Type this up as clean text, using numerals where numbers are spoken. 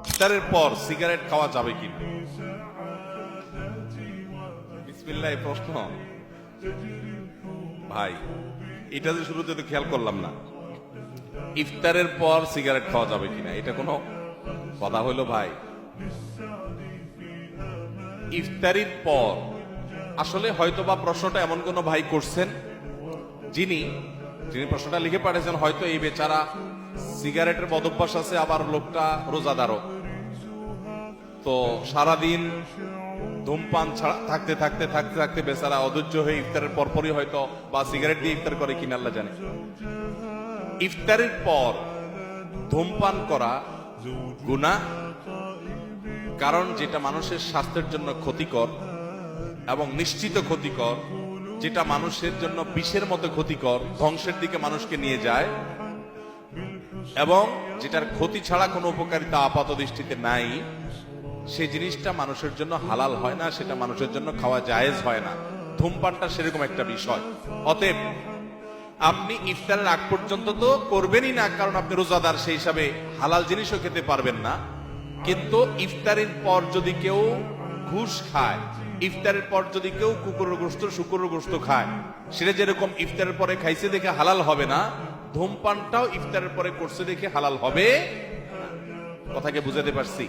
ইফতারের পর সিগারেট খাওয়া যাবে কি? বিসমিল্লাহ, প্রশ্ন ভাই, এটা যে শুরুতে তো খেয়াল করলাম না। ইফতারের পর সিগারেট খাওয়া যাবে কিনা এটা কোনো কথা হইলো ভাই? ইফতারির পর আসলে হয়তোবা প্রশ্নটা এমন কোন ভাই করছেন যিনি প্রশ্নটা লিখে পাঠিয়েছেন, হয়তো এই বেচারা সিগারেটের বদভ্যাস আছে, আবার লোকটা রোজাদারও, তো সারাদিন ধূমপান ছাড়া থাকতে থাকতে থাকতে থাকতে বেচারা অধৈর্য হয়ে ইফতারের পরপরই হয়তো বা সিগারেট দিয়ে ইফতার করে কিনা আল্লাহ জানে। ইফতারের পর ধূমপান করা গুনাহ, কারণ যেটা মানুষের স্বাস্থ্যের জন্য ক্ষতিকর এবং নিশ্চিত ক্ষতিকর, যেটা মানুষের জন্য বিষের মতো ক্ষতিকর, ধ্বংসের দিকে মানুষকে নিয়ে যায়, এবং যেটার ক্ষতি ছাড়া কোনো উপকারিতা আপাত দৃষ্টিতে নাই, সেই জিনিসটা মানুষের জন্য হালাল হয় না, সেটা মানুষের জন্য খাওয়া জায়েজ হয় না। ধূমপানটা সেরকম একটা বিষয়। অতএব আপনি ইফতারের আগ পর্যন্ত তো করবেনই না, কারণ আপনি রোজাদার, সেই হিসাবে হালাল জিনিসও খেতে পারবেন না। কিন্তু ইফতারের পর যদি কেউ ঘুষ খায়, ইফতারের পর যদি কেউ কুকুরের গোশত শুকুরের গোশত খায়, সেটা যেরকম ইফতারের পরে খাইছে দেখে হালাল হবে না, ধূমপানটাও ইফতারের পরে করছে দেখে হালাল হবে। কথাকে বুঝাতে পারছি?